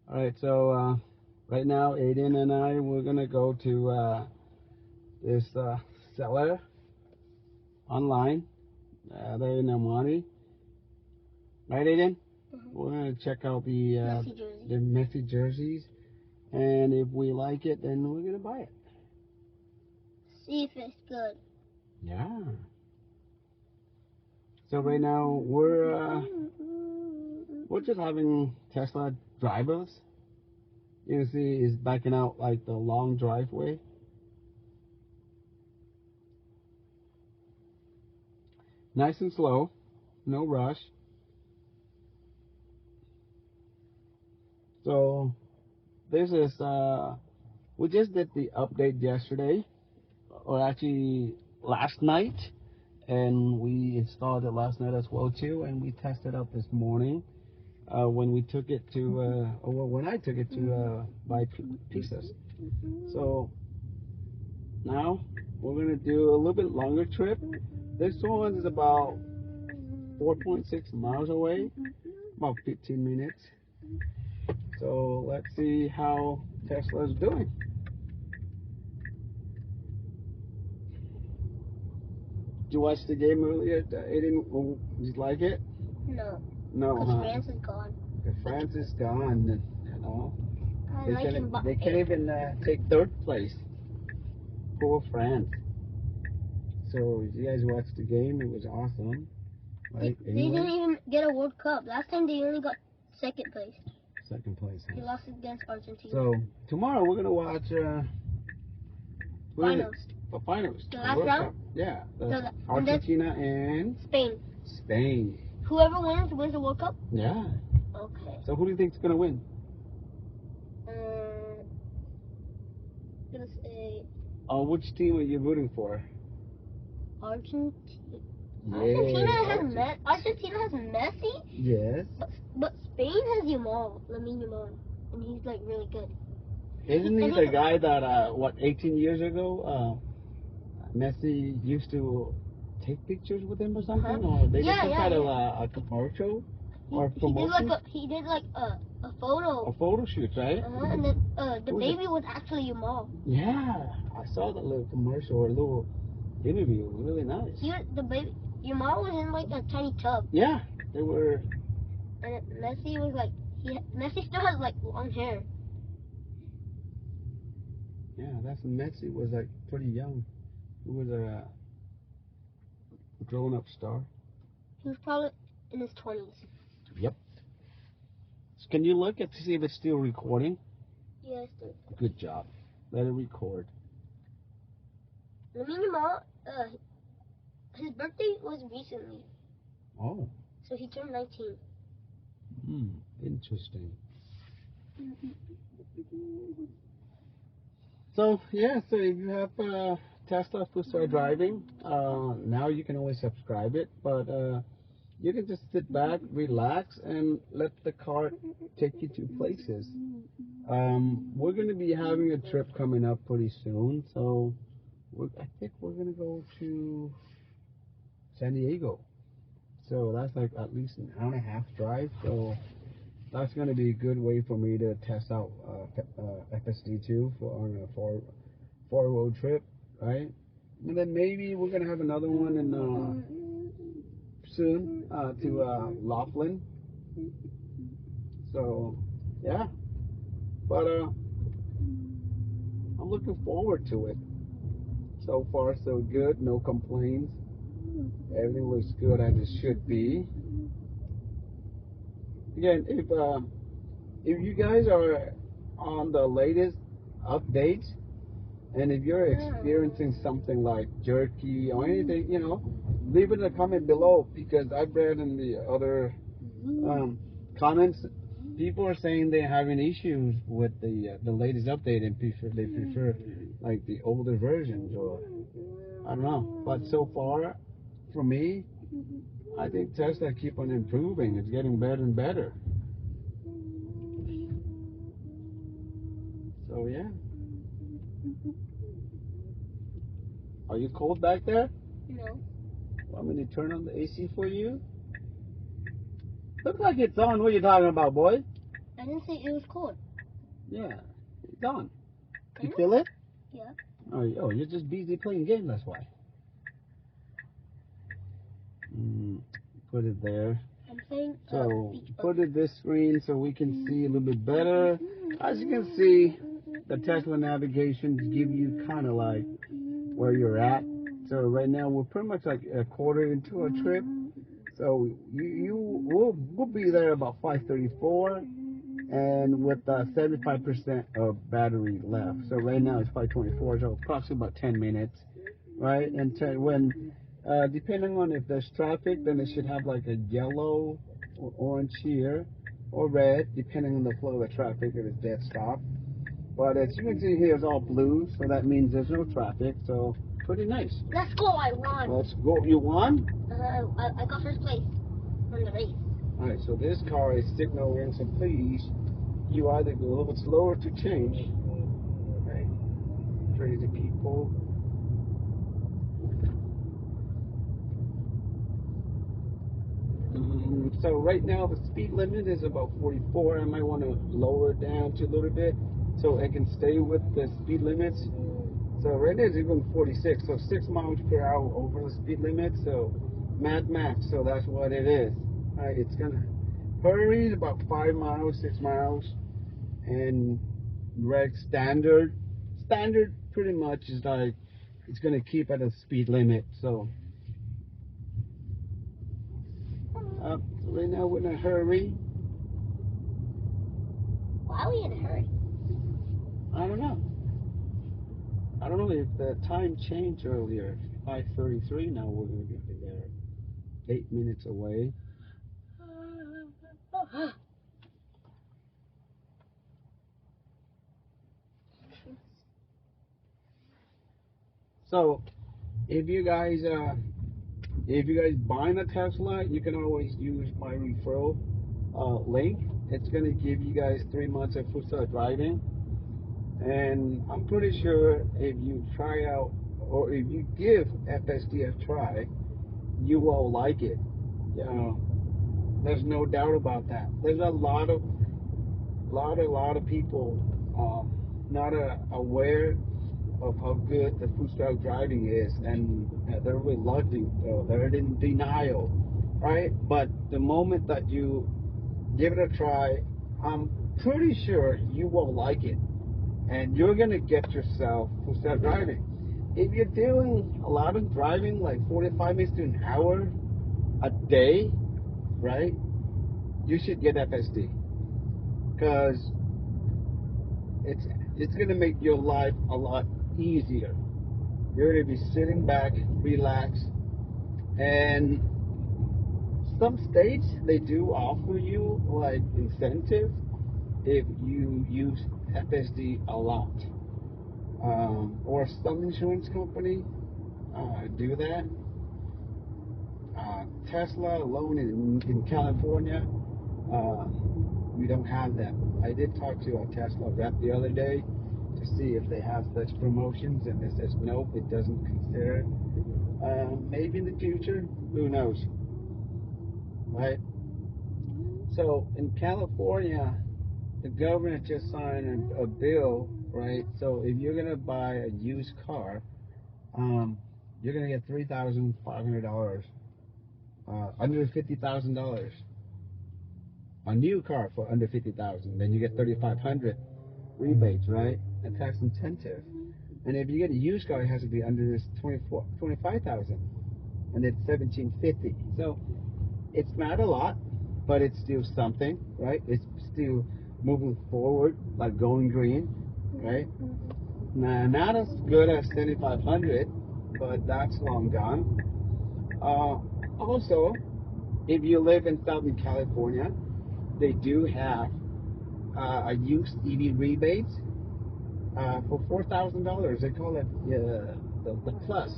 Alright, so right now Aiden and I, we're gonna go to this seller online. They're in Amani. Right, Aiden? We're gonna check out the messy jerseys, and if we like it, then we're gonna buy it. See if it's good. Yeah. So right now we're just having Tesla drivers. You can see it's backing out like the long driveway. Nice and slow, no rush. So this is we just did the update yesterday, or actually last night, and we installed it last night as well too, and we tested out this morning when we took it to when I took it to buy pieces. So now we're gonna do a little bit longer trip. This one is about 4.6 miles away, about 15 minutes. So let's see how Tesla's doing. Did you watch the game earlier? Did you like it? No. No, because France is gone. France is gone, you know. They can't even take third place. Poor France. So you guys watched the game. It was awesome. Right? They didn't even get a World Cup. Last time they only got second place. Second place. Huh? They lost against Argentina. So tomorrow we're gonna watch finals. The finals. The last round? Yeah. Argentina and Spain. Whoever wins the World Cup? Yeah. Okay. So who do you think's gonna win? I'm gonna say. Which team are you rooting for? Argentina. Yeah. Argentina has Messi. Yes. But Spain has Yamal, and he's like really good. Isn't he the guy that 18 years ago Messi used to take pictures with him or something, or they did some kind of a commercial or promotion? He did like a photo. A photo shoot, right? And then the baby was actually Yamal. Yeah, I saw that little commercial or little interview. It was really nice. Yamal was in like a tiny tub. Yeah, they were. And Messi was like, Messi still has like long hair. Yeah, that's Messi was like pretty young. He was a grown-up star. He was probably in his 20s. Yep. So can you look to see if it's still recording? Yes. Good job. Let it record. Yamal, his birthday was recently. Oh. So he turned 19. Interesting. So yeah, so if you have Tesla to start driving, now you can always subscribe it, but you can just sit back, relax, and let the car take you to places. We're going to be having a trip coming up pretty soon, so I think we're going to go to San Diego. So that's like at least an hour and a half drive, so that's going to be a good way for me to test out FSD2 on a four-road trip, right? And then maybe we're going to have another one in soon to Laughlin. So, yeah. But I'm looking forward to it. So far, so good. No complaints. Everything looks good as it should be. Again, if you guys are on the latest updates, and if you're experiencing something like jerky or anything, you know, leave it in a comment below, because I've read in the other comments, people are saying they're having issues with the latest update and they prefer like the older versions, or I don't know. But so far, for me, I think Tesla keep on improving. It's getting better and better. So yeah. Are you cold back there? No. Want me to turn on the AC for you? Looks like it's on. What are you talking about, boy? I didn't say it was cold. Yeah, it's on. You Really? feel it? Yeah. Oh, you're just busy playing games, that's why. Put it there. I'm playing So beach put buggy. it this screen so we can see a little bit better. As you can see, the Tesla navigations give you kind of like where you're at. So right now we're pretty much like a quarter into a trip. So we'll be there about 5:34, and with 75% of battery left. So right now it's 5:24, so approximately about 10 minutes, right? And when depending on if there's traffic, then it should have like a yellow or orange here, or red, depending on the flow of the traffic if it's dead stop. But as you can see here, it's all blue, so that means there's no traffic. So pretty nice. Let's go, I won. Let's go. You won? I got first place on the race. All right, so this car is signaling, so please, you either go a little bit slower to change. Okay, crazy people. So right now the speed limit is about 44. I might want to lower it down to a little bit so it can stay with the speed limits. So right now it's even 46, so 6 miles per hour over the speed limit. So Mad Max, so that's what it is. All right, it's gonna hurry about 5 miles, 6 miles, and reg standard pretty much is like it's gonna keep at a speed limit. So right now we're in a hurry. Why are we in a hurry? I don't know. I don't know if the time changed earlier. 5:33 now we're gonna be there. 8 minutes away. So if you guys buying a Tesla, you can always use my referral link. It's gonna give you guys 3 months of full self driving, and I'm pretty sure if you try out or if you give FSD a try, you will like it. You know, there's no doubt about that. There's a lot of people not aware of how good the full self driving is, and they're reluctant, they're in denial, right? But the moment that you give it a try, I'm pretty sure you will like it, and you're gonna get yourself full self driving. If you're doing a lot of driving, like 45 minutes to an hour a day, right? You should get FSD, because it's gonna make your life a lot easier. You're gonna be sitting back, relaxed, and some states they do offer you like incentive if you use FSD a lot, or some insurance company do that. Tesla alone in California, we don't have that. I did talk to a Tesla rep the other day to see if they have such promotions, and they says nope, it doesn't consider it. Maybe in the future, who knows, right? So in California, the government just signed a bill, right? So if you're gonna buy a used car, you're gonna get $3,500, under $50,000. A new car for under $50,000, then you get $3,500 rebates, right? A tax incentive. And if you get a used car, it has to be under this $25,000, and it's $1,750. So it's not a lot, but it's still something, right? It's still moving forward, like going green, right? Now, not as good as $7,500, but that's long gone. Also, if you live in Southern California, they do have a used EV rebate for $4,000. They call it the plus,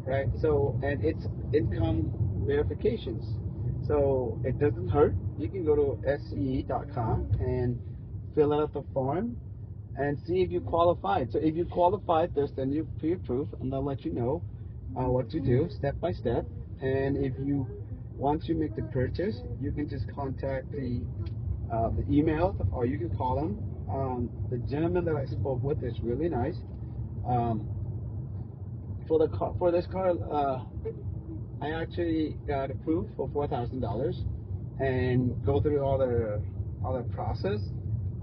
right? So, and it's income verifications. So it doesn't hurt. You can go to SCE.com and fill out the form and see if you qualified. So if you qualified, they'll send you pre-approved, and they'll let you know what to do step by step. And if you once you make the purchase, you can just contact the the email, or you can call them. The gentleman that I spoke with is really nice. For this car, I actually got approved for $4,000 and go through all the process,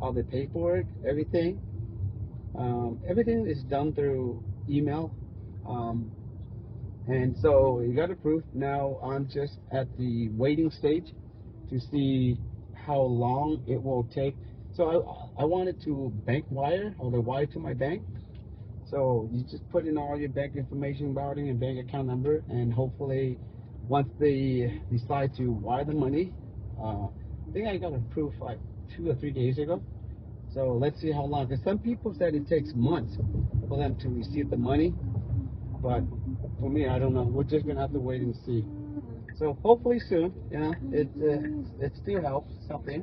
all the paperwork, everything. Everything is done through email. And so you got approved. Now I'm just at the waiting stage to see how long it will take. So I wanted to bank wire, or the wire to my bank. So you just put in all your bank information, routing and bank account number, and hopefully once they decide to wire the money, I think I got approved like 2 or 3 days ago. So let's see how long. Because some people said it takes months for them to receive the money, but for me, I don't know. We're just gonna have to wait and see. So hopefully soon, you know, it still helps something.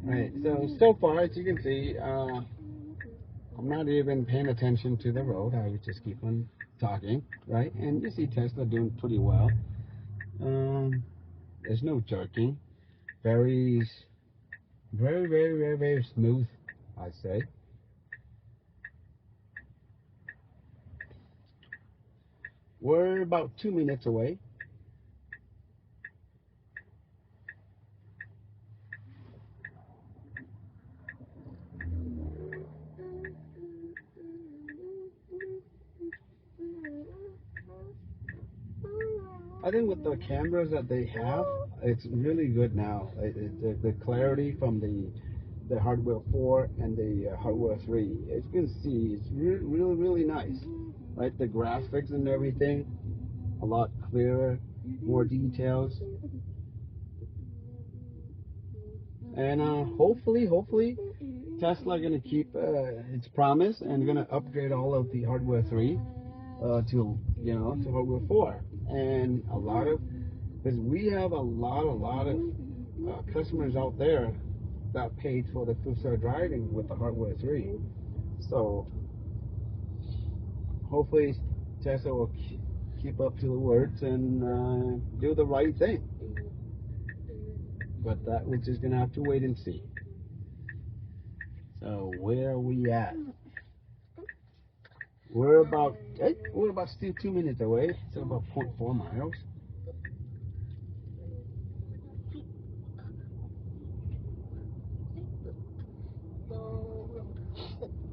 Right. So far, as you can see, I'm not even paying attention to the road. I would just keep on talking, right? And you see Tesla doing pretty well. There's no jerking. Very smooth, I'd say. We're about 2 minutes away. I think with the cameras that they have, it's really good now. The clarity from the hardware 4 and the hardware 3, as you can see, it's really nice. Right, the graphics and everything, a lot clearer, more details. And hopefully Tesla gonna keep its promise and gonna upgrade all of the hardware 3 to hardware 4. And because we have a lot of customers out there that paid for the full self driving with the hardware 3. So hopefully Tesla will keep up to the words and do the right thing. But that we're just gonna have to wait and see. So where are we at? We're about still 2 minutes away. So about 0.4 miles.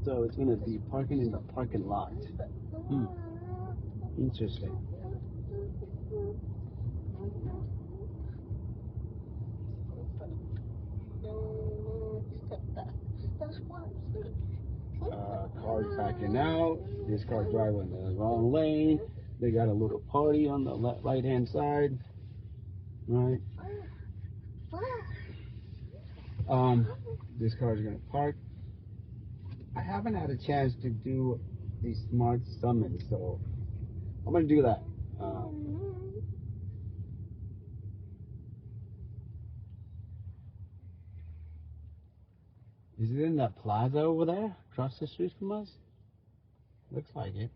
So it's gonna be parking in the parking lot. Interesting. Cars backing out. This car driving the wrong lane. They got a little party on the right hand side. Right. This car is gonna park. I haven't had a chance to do the smart summon, so I'm gonna do that. Is it in that plaza over there, across the street from us? Looks like it.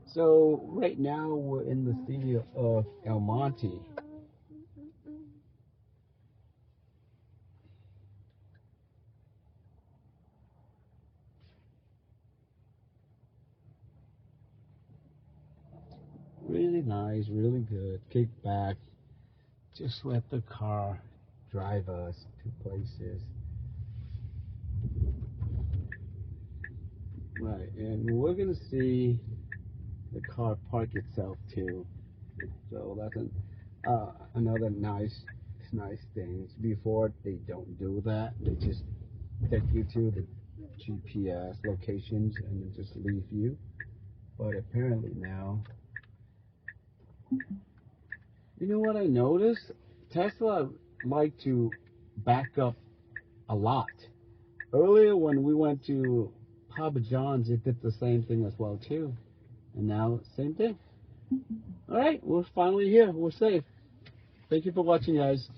So right now we're in the city of El Monte. Really nice, really good. Kick back. Just let the car drive us to places. Right, and we're gonna see the car park itself too. So that's another nice thing. Before they don't do that, they just take you to the GPS locations and then just leave you. But apparently now, you know what I noticed? Tesla like to back up a lot. Earlier when we went to Papa John's, it did the same thing as well too. And now, same thing. Alright, we're finally here. We're safe. Thank you for watching, guys.